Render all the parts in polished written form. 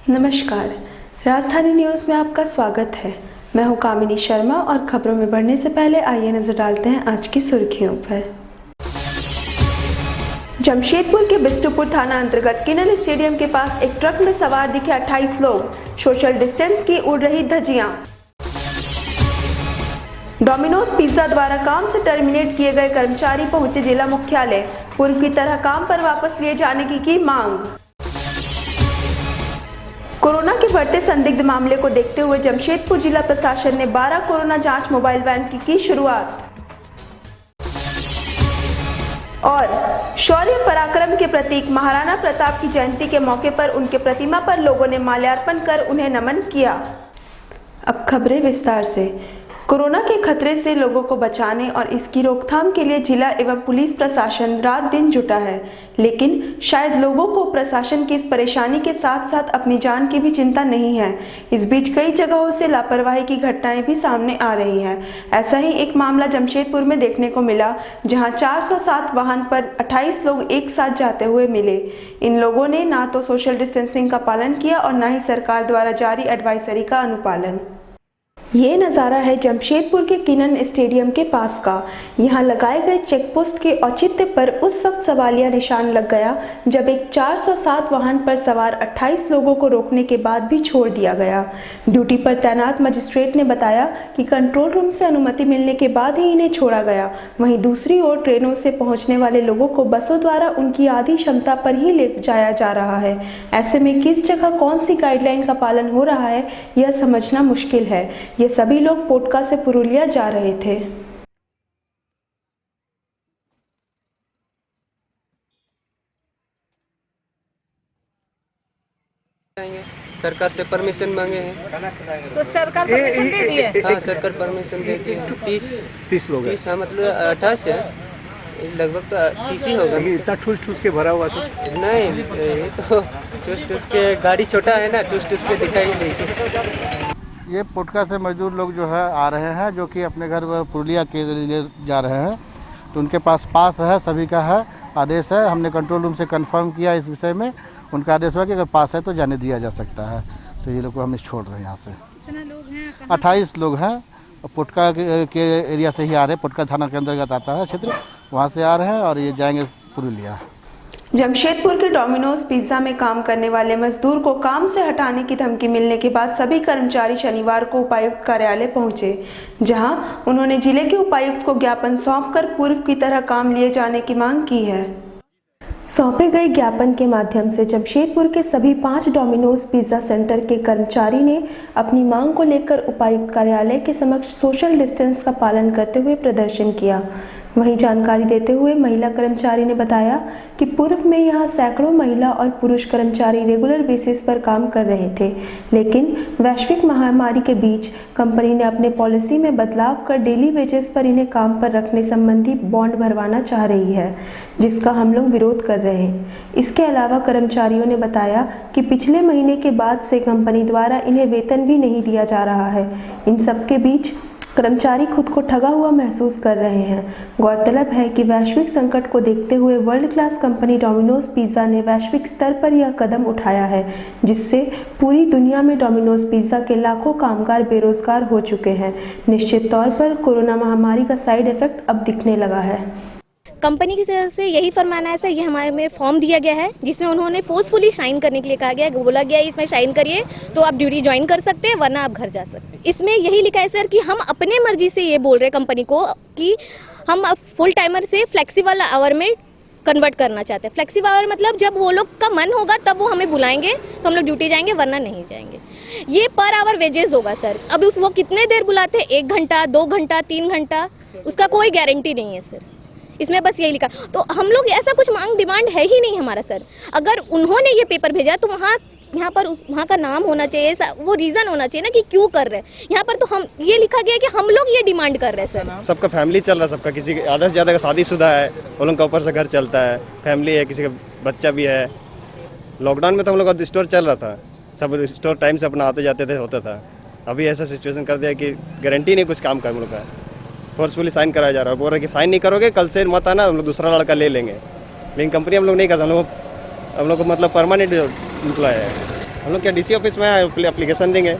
नमस्कार, राजधानी न्यूज़ में आपका स्वागत है। मैं हूं कामिनी शर्मा और खबरों में बढ़ने से पहले आइए नजर डालते हैं आज की सुर्खियों पर। जमशेदपुर के बिष्टुपुर थाना अंतर्गत किनन स्टेडियम के पास एक ट्रक में सवार दिखे 28 लोग, सोशल डिस्टेंस की उड़ रही धज्जियां। डोमिनोज पिज्जा द्वारा काम से टर्मिनेट किए गए कर्मचारी पहुंचे जिला मुख्यालय, पूर्व की तरह काम पर वापस लिए जाने की मांग। कोरोना के बढ़ते संदिग्ध मामले को देखते हुए जमशेदपुर जिला प्रशासन ने 12 कोरोना जांच मोबाइल वैन की शुरुआत। और शौर्य पराक्रम के प्रतीक महाराणा प्रताप की जयंती के मौके पर उनके प्रतिमा पर लोगों ने माल्यार्पण कर उन्हें नमन किया। अब खबरें विस्तार से। कोरोना के खतरे से लोगों को बचाने और इसकी रोकथाम के लिए जिला एवं पुलिस प्रशासन रात दिन जुटा है, लेकिन शायद लोगों को प्रशासन की इस परेशानी के साथ साथ अपनी जान की भी चिंता नहीं है। इस बीच कई जगहों से लापरवाही की घटनाएं भी सामने आ रही हैं। ऐसा ही एक मामला जमशेदपुर में देखने को मिला, जहां 407 वाहन पर 28 लोग एक साथ जाते हुए मिले। इन लोगों ने ना तो सोशल डिस्टेंसिंग का पालन किया और न ही सरकार द्वारा जारी एडवाइजरी का अनुपालन। ये नज़ारा है जमशेदपुर के किनन स्टेडियम के पास का। यहाँ लगाए गए चेकपोस्ट के औचित्य पर उस वक्त सवालिया निशान लग गया जब एक 407 वाहन पर सवार 28 लोगों को रोकने के बाद भी छोड़ दिया गया। ड्यूटी पर तैनात मजिस्ट्रेट ने बताया कि कंट्रोल रूम से अनुमति मिलने के बाद ही इन्हें छोड़ा गया। वहीं दूसरी ओर ट्रेनों से पहुँचने वाले लोगों को बसों द्वारा उनकी आधी क्षमता पर ही ले जाया जा रहा है। ऐसे में किस जगह कौन सी गाइडलाइन का पालन हो रहा है, यह समझना मुश्किल है। ये सभी लोग पोटका से पुरुलिया जा रहे थे। सरकार से परमिशन मांगे हैं तो सरकार परमिशन दे दी है। हाँ, सरकार परमिशन दे दी है। 30 लोग, 30 हाँ, मतलब 28 है लगभग, तो 30 ही होगा। इतना ठूस के भरा हुआ सब नहीं, ये तो ठूस के गाड़ी छोटा है ना, ठूस के दिखाई देगी। ये पोटका से मजदूर लोग जो है आ रहे हैं, जो कि अपने घर पुरुलिया के लिए जा रहे हैं। तो उनके पास है, सभी का है, आदेश है। हमने कंट्रोल रूम से कंफर्म किया इस विषय में। उनका आदेश हुआ कि अगर पास है तो जाने दिया जा सकता है। तो ये लोग को हम छोड़ रहे हैं यहाँ से। कितने लोग हैं? 28 लोग हैं। पोटका के एरिया से ही आ रहे हैं। पोटका थाना के अंतर्गत आता है क्षेत्र, वहाँ से आ रहे हैं और ये जाएंगे पुरुलिया। जमशेदपुर के डोमिनोज पिज्जा में काम करने वाले मजदूर को काम से हटाने की धमकी मिलने के बाद सभी कर्मचारी शनिवार को उपायुक्त कार्यालय पहुंचे, जहां उन्होंने जिले के उपायुक्त को ज्ञापन सौंपकर पूर्व की तरह काम लिए जाने की मांग की है। सौंपे गए ज्ञापन के माध्यम से जमशेदपुर के सभी 5 डोमिनोज पिज्जा सेंटर के कर्मचारी ने अपनी मांग को लेकर उपायुक्त कार्यालय के समक्ष सोशल डिस्टेंस का पालन करते हुए प्रदर्शन किया। वहीं जानकारी देते हुए महिला कर्मचारी ने बताया कि पूर्व में यहां सैकड़ों महिला और पुरुष कर्मचारी रेगुलर बेसिस पर काम कर रहे थे, लेकिन वैश्विक महामारी के बीच कंपनी ने अपने पॉलिसी में बदलाव कर डेली वेजेस पर इन्हें काम पर रखने संबंधी बॉन्ड भरवाना चाह रही है, जिसका हम लोग विरोध कर रहे हैं। इसके अलावा कर्मचारियों ने बताया कि पिछले महीने के बाद से कंपनी द्वारा इन्हें वेतन भी नहीं दिया जा रहा है। इन सबके बीच कर्मचारी खुद को ठगा हुआ महसूस कर रहे हैं। गौरतलब है कि वैश्विक संकट को देखते हुए world class company Domino's pizza ने वैश्विक स्तर पर यह कदम उठाया है, जिससे पूरी दुनिया में डोमिनोज पिज्जा के लाखों कामगार बेरोजगार हो चुके हैं। निश्चित तौर पर कोरोना महामारी का साइड इफेक्ट अब दिखने लगा है। कंपनी की तरफ से यही फरमाना है सर, ये हमारे में फॉर्म दिया गया है जिसमें उन्होंने फोर्सफुली साइन करने के लिए कहा गया, बोला गया इसमें साइन करिए तो आप ड्यूटी ज्वाइन कर सकते हैं, वरना आप घर जा सकते हैं। इसमें यही लिखा है सर कि हम अपने मर्जी से ये बोल रहे हैं कंपनी को कि हम फुल टाइमर से फ्लेक्सिबल आवर में कन्वर्ट करना चाहते हैं। फ्लेक्सिबल आवर मतलब जब वो लोग का मन होगा तब वो हमें बुलाएंगे तो हम लोग ड्यूटी जाएंगे, वरना नहीं जाएंगे। ये पर आवर वेजेस होगा सर। अब वो कितने देर बुलाते हैं, 1 घंटा, 2 घंटा, 3 घंटा, उसका कोई गारंटी नहीं है सर। इसमें बस यही लिखा। तो हम लोग ऐसा कुछ मांग डिमांड है ही नहीं हमारा सर। अगर उन्होंने ये पेपर भेजा तो यहाँ पर वहाँ का नाम होना चाहिए, वो रीज़न होना चाहिए ना कि क्यों कर रहे हैं। यहाँ पर तो हम ये लिखा गया कि हम लोग ये डिमांड कर रहे हैं सर। सबका फैमिली चल रहा है, सबका किसी आधा से ज़्यादा का शादीशुदा है, उन लोगों का ऊपर से घर चलता है, फैमिली है, किसी का बच्चा भी है। लॉकडाउन में तो हम लोग का स्टोर चल रहा था, सब स्टोर टाइम से अपना आते जाते थे, होता था। अभी ऐसा सिचुएशन कर दिया कि गारंटी नहीं कुछ काम का हम लोग का। फोर्सफुली साइन कराया जा रहा है, बोल रहे कि फाइन नहीं करोगे कल से मत आना, हम लोग दूसरा लड़का ले लेंगे। लेकिन कंपनी हम लोग नहीं करते, हम लोग को मतलब परमानेंट एम्प्लॉय है। हम लोग क्या डीसी ऑफिस में एप्लीकेशन देंगे,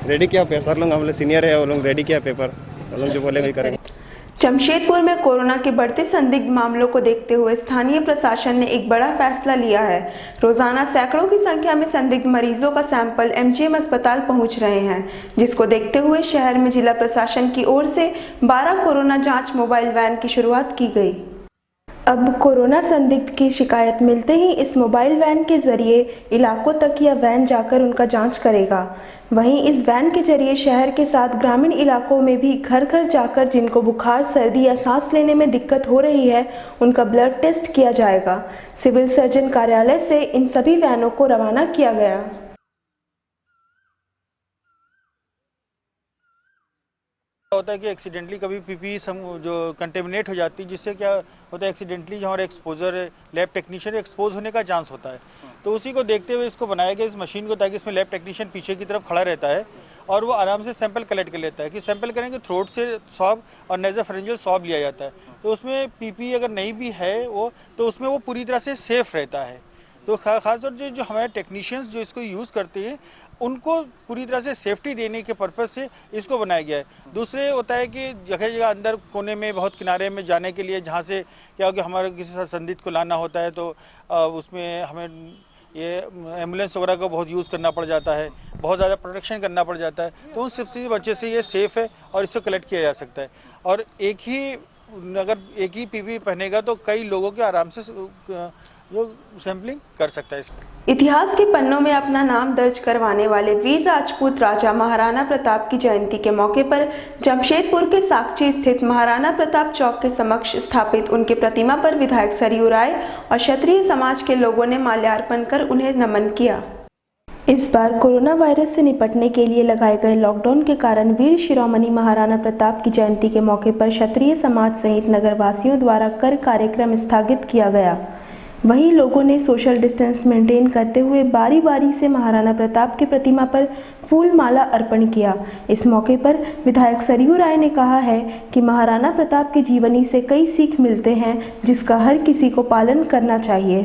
रेडी किया सर लोग, हम लोग सीनियर है, वो लोग रेडी किया पेपर, हम लोग जो बोले वही करेंगे। जमशेदपुर में कोरोना के बढ़ते संदिग्ध मामलों को देखते हुए स्थानीय प्रशासन ने एक बड़ा फैसला लिया है। रोजाना सैकड़ों की संख्या में संदिग्ध मरीजों का सैंपल एमजीएम अस्पताल पहुंच रहे हैं, जिसको देखते हुए शहर में जिला प्रशासन की ओर से 12 कोरोना जांच मोबाइल वैन की शुरुआत की गई। अब कोरोना संदिग्ध की शिकायत मिलते ही इस मोबाइल वैन के जरिए इलाकों तक यह वैन जाकर उनका जांच करेगा। वहीं इस वैन के जरिए शहर के साथ ग्रामीण इलाकों में भी घर घर जाकर जिनको बुखार, सर्दी या सांस लेने में दिक्कत हो रही है, उनका ब्लड टेस्ट किया जाएगा। सिविल सर्जन कार्यालय से इन सभी वैनों को रवाना किया गया। होता है कि एक्सीडेंटली कभी पीपी जो कंटेमिनेट हो जाती है, जिससे क्या होता है एक्सीडेंटली हमारे एक्सपोजर लैब टेक्नीशियन एक्सपोज होने का चांस होता है। तो उसी को देखते हुए इसको बनाया गया इस मशीन को, ताकि इसमें लैब टेक्नीशियन पीछे की तरफ खड़ा रहता है और वो आराम से सैंपल कलेक्ट कर लेता है। कि सैंपल करेंगे थ्रोट से स्वैब और नेज़ोफेरेंजियल स्वैब लिया जाता है। तो उसमें पीपी अगर नहीं भी है वो, तो उसमें वो पूरी तरह से सेफ रहता है। तो खासतौर से जो हमारे टेक्नीशियंस जो इसको यूज़ करते हैं, उनको पूरी तरह से सेफ्टी देने के पर्पज़ से इसको बनाया गया है। दूसरे होता है कि जगह जगह अंदर कोने में बहुत किनारे में जाने के लिए, जहाँ से क्या हो कि हमारे किसी संदिग्ध को लाना होता है, तो उसमें हमें ये एम्बुलेंस वगैरह का बहुत यूज़ करना पड़ जाता है, बहुत ज़्यादा प्रोटेक्शन करना पड़ जाता है। तो उन सबसे वजह से ये सेफ़ है और इसको कलेक्ट किया जा सकता है। और अगर एक ही पीपी पहनेगा तो कई लोगों के आराम से जो सैंपलिंग कर सकता है। इतिहास के पन्नों में अपना नाम दर्ज करवाने वाले वीर राजपूत राजा महाराणा प्रताप की जयंती के मौके पर जमशेदपुर के साकची स्थित महाराणा प्रताप चौक के समक्ष स्थापित उनके प्रतिमा पर विधायक सरयू राय और क्षत्रिय समाज के लोगों ने माल्यार्पण कर उन्हें नमन किया। इस बार कोरोना वायरस से निपटने के लिए लगाए गए लॉकडाउन के कारण वीर शिरोमणि महाराणा प्रताप की जयंती के मौके पर क्षत्रिय समाज सहित नगरवासियों द्वारा कर कार्यक्रम स्थगित किया गया। वहीं लोगों ने सोशल डिस्टेंस मेंटेन करते हुए बारी बारी से महाराणा प्रताप की प्रतिमा पर फूल माला अर्पण किया। इस मौके पर विधायक सरयू राय ने कहा है कि महाराणा प्रताप की जीवनी से कई सीख मिलते हैं, जिसका हर किसी को पालन करना चाहिए।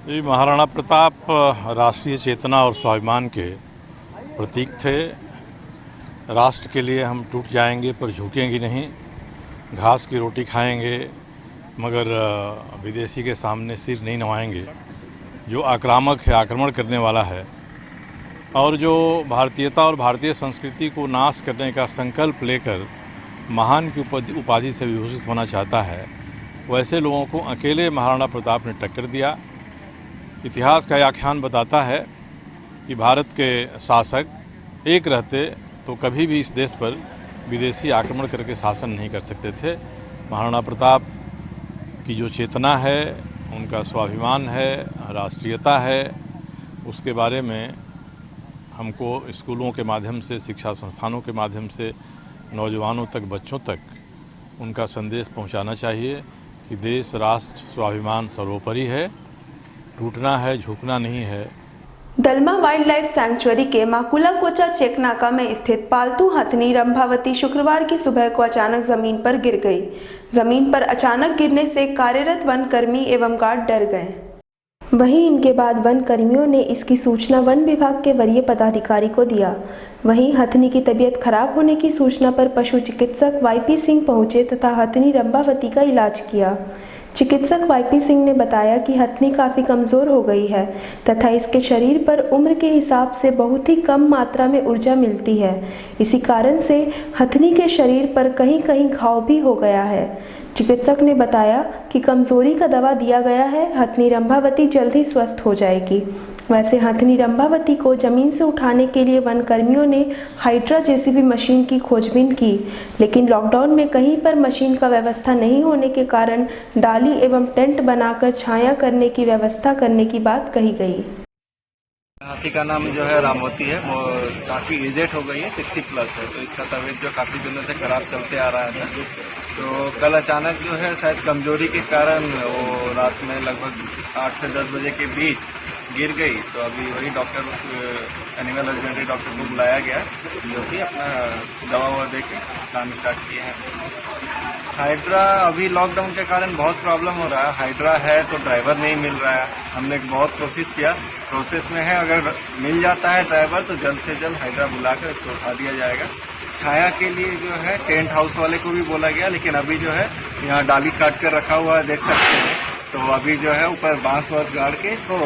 ये महाराणा प्रताप राष्ट्रीय चेतना और स्वाभिमान के प्रतीक थे। राष्ट्र के लिए हम टूट जाएंगे पर झुकेंगे नहीं, घास की रोटी खाएंगे मगर विदेशी के सामने सिर नहीं नवाएंगे। जो आक्रामक है, आक्रमण करने वाला है और जो भारतीयता और भारतीय संस्कृति को नाश करने का संकल्प लेकर महान की उपाधि से विभूषित होना चाहता है, वैसे लोगों को अकेले महाराणा प्रताप ने टक्कर दिया। इतिहास का आख्यान बताता है कि भारत के शासक एक रहते तो कभी भी इस देश पर विदेशी आक्रमण करके शासन नहीं कर सकते थे। महाराणा प्रताप की जो चेतना है, उनका स्वाभिमान है, राष्ट्रीयता है, उसके बारे में हमको स्कूलों के माध्यम से, शिक्षा संस्थानों के माध्यम से नौजवानों तक, बच्चों तक उनका संदेश पहुंचाना चाहिए कि देश, राष्ट्र, स्वाभिमान सर्वोपरि है, टूटना है, झुकना नहीं है। दलमा वाइल्ड लाइफ सैंक्चुअरी के माकुला कोचा चेक नाका में स्थित पालतू हथनी रंभावती शुक्रवार की सुबह को अचानक जमीन पर गिर गई। जमीन पर अचानक गिरने से कार्यरत वन कर्मी एवं गार्ड डर गए। वहीं इनके बाद वन कर्मियों ने इसकी सूचना वन विभाग के वरीय पदाधिकारी को दिया। वहीं हथनी की तबीयत खराब होने की सूचना पर पशु चिकित्सक वाईपी सिंह पहुंचे तथा हथनी रंभावती का इलाज किया। चिकित्सक वाईपी सिंह ने बताया कि हथनी काफ़ी कमज़ोर हो गई है तथा इसके शरीर पर उम्र के हिसाब से बहुत ही कम मात्रा में ऊर्जा मिलती है। इसी कारण से हथनी के शरीर पर कहीं कहीं घाव भी हो गया है। चिकित्सक ने बताया कि कमज़ोरी का दवा दिया गया है, हथनी रंभावती जल्द ही स्वस्थ हो जाएगी। वैसे हथनी रंभावती को ज़मीन से उठाने के लिए वन कर्मियों ने हाइड्रा जेसीबी मशीन की खोजबीन की, लेकिन लॉकडाउन में कहीं पर मशीन का व्यवस्था नहीं होने के कारण डाली एवं टेंट बनाकर छाया करने की व्यवस्था करने की बात कही गई। हाथी का नाम जो है रामवती है, वो काफ़ी एजेड हो गई है, 60 प्लस है। तो इसका तबीयत जो काफ़ी दिनों से खराब चलते आ रहा था, तो कल अचानक जो है शायद कमजोरी के कारण वो रात में लगभग 8 से 10 बजे के बीच गिर गई। तो अभी वही डॉक्टर, एनिमल हस्बेंड्री डॉक्टर को बुलाया गया, जो कि अपना दवा ववा दे के काम स्टार्ट किए हैं। हाइड्रा अभी लॉकडाउन के कारण बहुत प्रॉब्लम हो रहा है। हाइड्रा है तो ड्राइवर नहीं मिल रहा है। हमने बहुत कोशिश किया, प्रोसेस में है। अगर मिल जाता है ड्राइवर तो जल्द से जल्द हाइड्रा बुलाकर इसको उठा दिया जाएगा। छाया के लिए जो है टेंट हाउस वाले को भी बोला गया, लेकिन अभी जो है यहाँ डाली काट कर रखा हुआ है, देख सकते हैं। तो अभी जो है ऊपर बांस वास गाड़ के इसको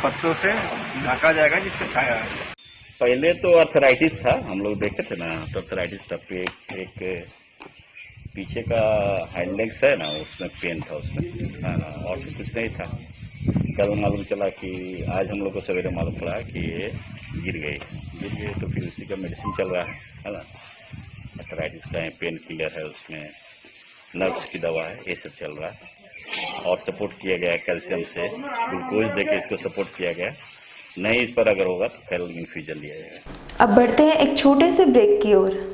पत्तों से ढका जाएगा जिससे छाया है। पहले तो अर्थराइटिस था, हम लोग देखते थे ना, तो अर्थराइटिस था। एक पीछे का हैंडलेग्स है ना, उसमें पेन था उसमें, है ना, और तो कुछ नहीं था। कल मालूम चला कि आज हम लोग को सवेरे मालूम पड़ा कि ये गिर गए तो फिर उसी का मेडिसिन चल रहा है ना। अर्थराइटिस का है, पेन किलर है, उसमें नर्व्स की दवा है, ये सब चल रहा है। और सपोर्ट किया गया कैल्शियम से, ग्लूकोज देके इसको सपोर्ट किया गया। नहीं इस पर अगर होगा तो फिर इन्फ्यूजन लिया जाएगा। अब बढ़ते हैं एक छोटे से ब्रेक की ओर।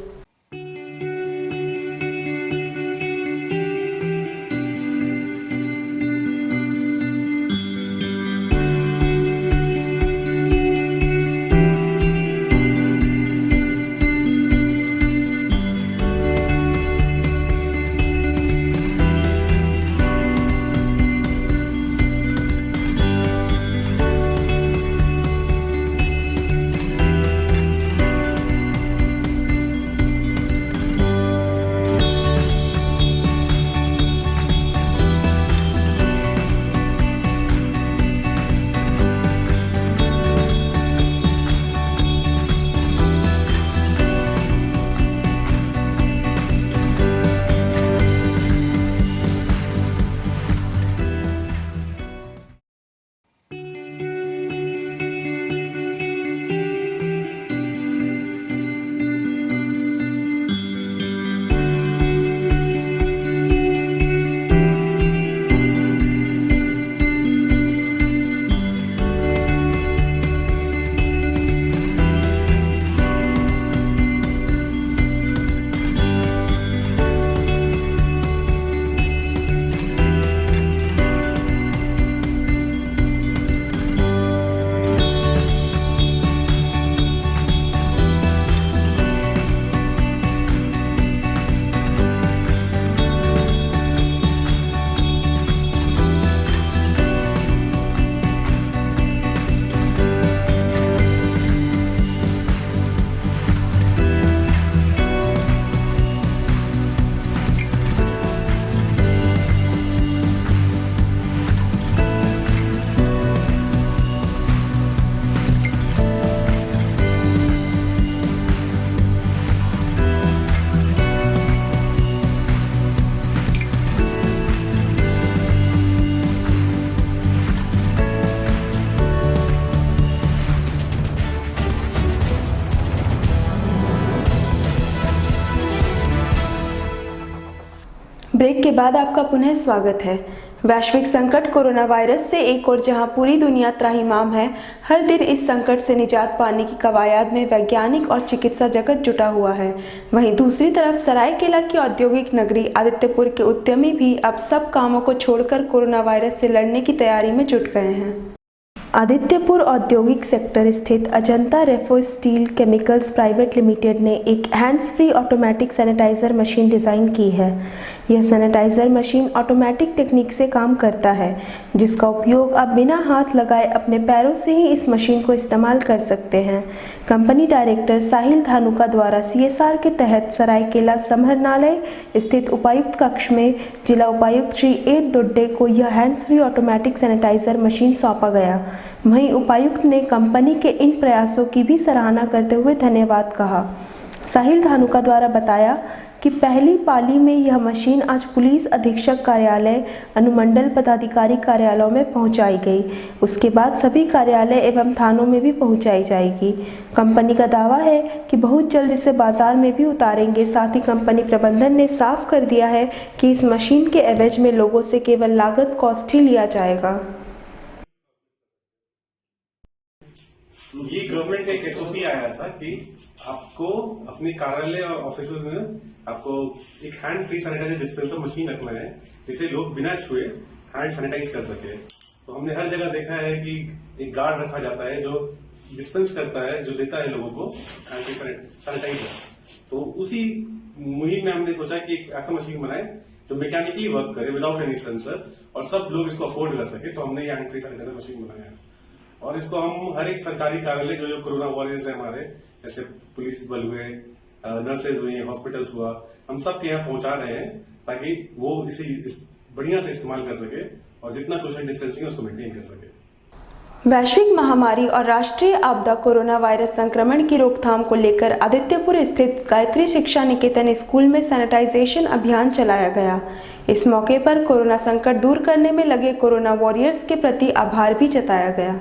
ब्रेक के बाद आपका पुनः स्वागत है। वैश्विक संकट कोरोना वायरस से एक और जहां पूरी दुनिया त्राहिमाम है, हर दिन इस संकट से निजात पाने की कवायद में वैज्ञानिक और चिकित्सा जगत जुटा हुआ है। वहीं दूसरी तरफ सरायकेला की औद्योगिक नगरी आदित्यपुर के उद्यमी भी अब सब कामों को छोड़कर कोरोना वायरस से लड़ने की तैयारी में जुट गए हैं। आदित्यपुर औद्योगिक सेक्टर स्थित Ajanta Refo steel chemicals private limited ने एक hands free automatic sanitiser machine design की है। यह सैनिटाइजर मशीन ऑटोमेटिक टेक्निक से काम करता है, जिसका उपयोग आप बिना हाथ लगाए अपने पैरों से ही इस मशीन को इस्तेमाल कर सकते हैं। कंपनी डायरेक्टर साहिल धानुका द्वारा CSR के तहत सरायकेला समहरणालय स्थित उपायुक्त कक्ष में जिला उपायुक्त श्री ए दोड्डे को यह hands free automatic sanitiser machine सौंपा गया। वहीं उपायुक्त ने कंपनी के इन प्रयासों की भी सराहना करते हुए धन्यवाद कहा। साहिल धानुका द्वारा बताया कि पहली पाली में यह मशीन आज पुलिस अधीक्षक कार्यालय, अनुमंडल पदाधिकारी कार्यालयों में पहुंचाई गई। उसके बाद सभी कार्यालय एवं थानों में भी पहुंचाई जाएगी। कंपनी का दावा है कि बहुत जल्द इसे बाजार में भी उतारेंगे। साथ ही कंपनी प्रबंधन ने साफ कर दिया है कि इस मशीन के एवज में लोगों से केवल लागत कॉस्ट ही लिया जाएगा। ये गवर्नमेंट का एक SOP आया था कि आपको अपने कार्यालय और ऑफिसों में आपको एक hand free sanitiser dispenser machine रखना है, जिससे लोग बिना छुए हैंड सैनिटाइज कर सके। तो हमने हर जगह देखा है कि एक गार्ड रखा जाता है जो डिस्पेंस करता है, जो देता है लोगों को हैंड फ्री सैनिटाइजर। तो उसी मुहिम में हमने सोचा कि एक ऐसा मशीन बनाए जो मैकेनिकली वर्क करे विदाउट एनी सेंसर और सब लोग इसको अफोर्ड कर सके। तो हमने ये हैंड फ्री सैनिटाइजर मशीन बनाया है और इसको हम हर एक सरकारी कार्यालय जो कोरोना वॉरियर्स है हमारे, जैसे पुलिस बल हुए, नर्सेज हुई, हॉस्पिटल्स हुआ, हम सब के यहाँ पहुंचा रहे हैं ताकि वो इसे बढ़िया से इस्तेमाल कर सके और जितना सोशल डिस्टेंसिंग है उसको मेंटेन कर सके। वैश्विक महामारी और राष्ट्रीय आपदा कोरोना वायरस संक्रमण की रोकथाम को लेकर आदित्यपुर स्थित गायत्री शिक्षा निकेतन स्कूल में सैनिटाइजेशन अभियान चलाया गया। इस मौके पर कोरोना संकट दूर करने में लगे कोरोना वॉरियर्स के प्रति आभार भी जताया गया।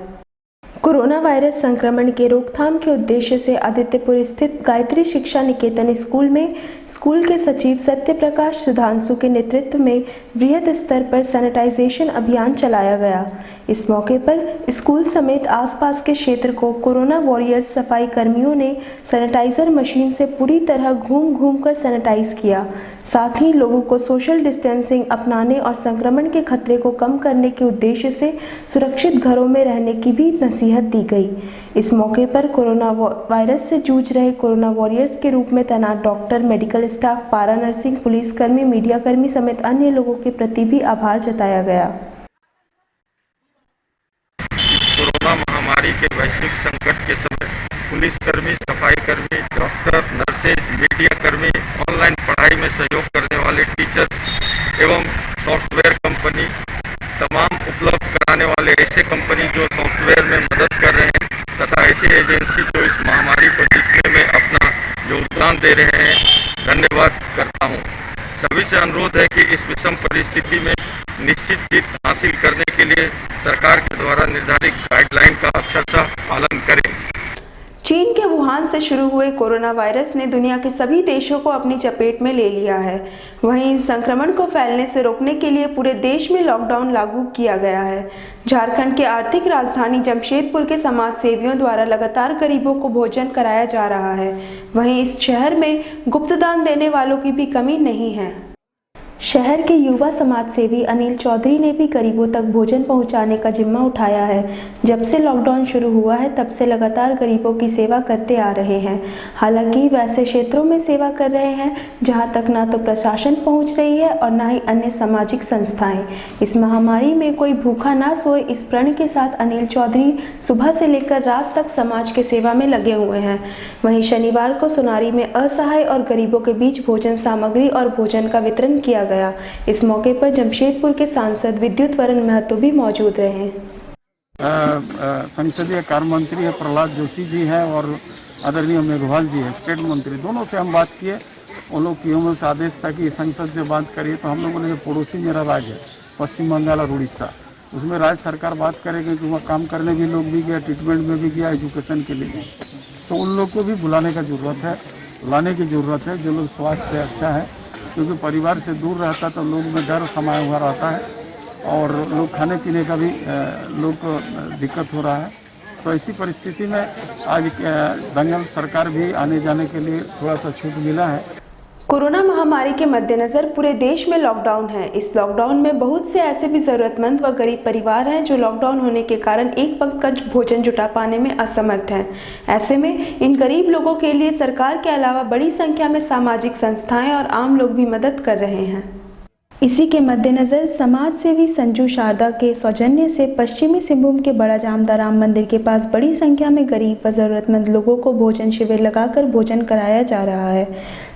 कोरोना वायरस संक्रमण के रोकथाम के उद्देश्य से आदित्यपुर स्थित गायत्री शिक्षा निकेतन स्कूल में स्कूल के सचिव सत्य प्रकाश सुधांशु के नेतृत्व में वृहद स्तर पर सैनिटाइजेशन अभियान चलाया गया। इस मौके पर स्कूल समेत आसपास के क्षेत्र को कोरोना वॉरियर्स सफाई कर्मियों ने सैनिटाइजर मशीन से पूरी तरह घूम कर सैनिटाइज किया। साथ ही लोगों को सोशल डिस्टेंसिंग अपनाने और संक्रमण के खतरे को कम करने के उद्देश्य से सुरक्षित घरों में रहने की भी नसीहत दी गई। इस मौके पर कोरोना वायरस से जूझ रहे कोरोना वॉरियर्स के रूप में तैनात डॉक्टर, मेडिकल स्टाफ, पारा नर्सिंग, पुलिसकर्मी, मीडियाकर्मी समेत अन्य लोगों के प्रति भी आभार जताया गया। कोरोना महामारी के वैश्विक संकट के समय पुलिसकर्मी, सफाईकर्मी, डॉक्टर, नर्सेज, मीडियाकर्मी, ऑनलाइन पढ़ाई में सहयोग करने वाले टीचर्स एवं सॉफ्टवेयर कंपनी, तमाम उपलब्ध कराने वाले ऐसे कंपनी जो सॉफ्टवेयर में मदद कर रहे हैं तथा ऐसे एजेंसी जो इस महामारी को जीतने में अपना योगदान दे रहे हैं, धन्यवाद करता हूं। सभी से अनुरोध है कि इस विषम परिस्थिति में निश्चित जीत हासिल करने के लिए सरकार के द्वारा निर्धारित गाइडलाइन का अक्षरशः पालन करें। चीन के वुहान से शुरू हुए कोरोना वायरस ने दुनिया के सभी देशों को अपनी चपेट में ले लिया है। वहीं इस संक्रमण को फैलने से रोकने के लिए पूरे देश में लॉकडाउन लागू किया गया है। झारखंड के आर्थिक राजधानी जमशेदपुर के समाज सेवियों द्वारा लगातार गरीबों को भोजन कराया जा रहा है। वहीं इस शहर में गुप्तदान देने वालों की भी कमी नहीं है। शहर के युवा समाज सेवी अनिल चौधरी ने भी गरीबों तक भोजन पहुंचाने का जिम्मा उठाया है। जब से लॉकडाउन शुरू हुआ है तब से लगातार गरीबों की सेवा करते आ रहे हैं। हालांकि वैसे क्षेत्रों में सेवा कर रहे हैं जहां तक ना तो प्रशासन पहुंच रही है और ना ही अन्य सामाजिक संस्थाएं। इस महामारी में कोई भूखा ना सोए, इस प्रण के साथ अनिल चौधरी सुबह से लेकर रात तक समाज के सेवा में लगे हुए हैं। वहीं शनिवार को सोनारी में असहाय और गरीबों के बीच भोजन सामग्री और भोजन का वितरण किया गया। इस मौके पर जमशेदपुर के सांसद विद्युत वरण महतो भी मौजूद रहे। संसदीय कार्य मंत्री है प्रहलाद जोशी जी हैं और आदरणीय मेघवाल जी हैं, स्टेट मंत्री। दोनों से हम बात किए, उन लोग की ओर से आदेश था कि संसद से बात करिए। तो हम लोगों ने, पड़ोसी मेरा राज्य है पश्चिम बंगाल और उड़ीसा, उसमें राज्य सरकार बात करेगी कि वहाँ काम करने भी लोग भी गया, ट्रीटमेंट में भी गया, एजुकेशन के लिए भी। तो उन लोग को भी बुलाने का जरूरत है, लाने की जरूरत है। जो लोग स्वास्थ्य अच्छा है, क्योंकि परिवार से दूर रहता तो लोग में डर समाया हुआ रहता है और लोग खाने पीने का भी लोग को दिक्कत हो रहा है। तो ऐसी परिस्थिति में आज बंगाल सरकार भी आने जाने के लिए थोड़ा सा छूट मिला है। कोरोना महामारी के मद्देनजर पूरे देश में लॉकडाउन है। इस लॉकडाउन में बहुत से ऐसे भी जरूरतमंद व गरीब परिवार हैं जो लॉकडाउन होने के कारण एक वक्त का भोजन जुटा पाने में असमर्थ हैं। ऐसे में इन गरीब लोगों के लिए सरकार के अलावा बड़ी संख्या में सामाजिक संस्थाएं और आम लोग भी मदद कर रहे हैं। इसी के मद्देनजर समाज सेवी संजू शारदा के सौजन्य से पश्चिमी सिंहभूम के बड़ा जामदा राम मंदिर के पास बड़ी संख्या में गरीब व जरूरतमंद लोगों को भोजन शिविर लगाकर भोजन कराया जा रहा है।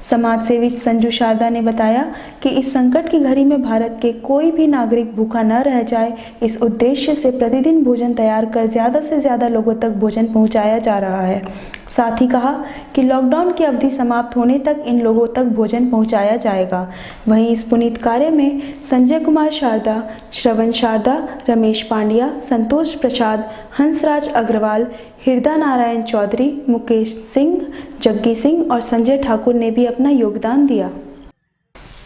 समाज सेवी संजू शारदा ने बताया कि इस संकट की घड़ी में भारत के कोई भी नागरिक भूखा न रह जाए, इस उद्देश्य से प्रतिदिन भोजन तैयार कर ज़्यादा से ज़्यादा लोगों तक भोजन पहुंचाया जा रहा है। साथ ही कहा कि लॉकडाउन की अवधि समाप्त होने तक इन लोगों तक भोजन पहुंचाया जाएगा। वहीं इस पुनीत कार्य में संजय कुमार शारदा, श्रवण शारदा, रमेश पांड्या, संतोष प्रसाद, हंसराज अग्रवाल, हृदय नारायण चौधरी, मुकेश सिंह, जग्गी सिंह और संजय ठाकुर ने भी अपना योगदान दिया।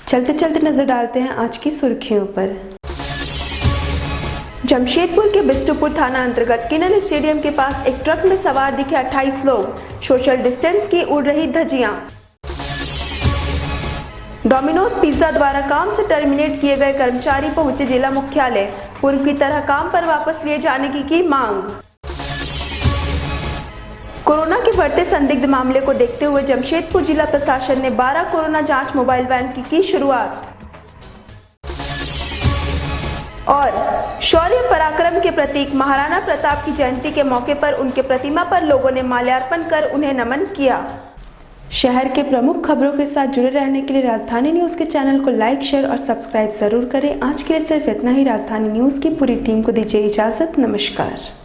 चलते चलते नजर डालते हैं आज की सुर्खियों पर। जमशेदपुर के बिष्टुपुर थाना अंतर्गत किनन स्टेडियम के पास एक ट्रक में सवार दिखे 28 लोग, सोशल डिस्टेंस की उड़ रही धज्जियां। डोमिनोज पिज्जा द्वारा काम से टर्मिनेट किए गए कर्मचारी पहुंचे जिला मुख्यालय, पूर्व की तरह काम पर वापस लिए जाने की मांग। कोरोना के बढ़ते संदिग्ध मामले को देखते हुए जमशेदपुर जिला प्रशासन ने 12 कोरोना जांच मोबाइल वैन की शुरुआत। और शौर्य पराक्रम के प्रतीक महाराणा प्रताप की जयंती के मौके पर उनके प्रतिमा पर लोगों ने माल्यार्पण कर उन्हें नमन किया। शहर के प्रमुख खबरों के साथ जुड़े रहने के लिए राजधानी न्यूज के चैनल को लाइक, शेयर और सब्सक्राइब जरूर करें। आज के लिए सिर्फ इतना ही। राजधानी न्यूज की पूरी टीम को दीजिए इजाजत। नमस्कार।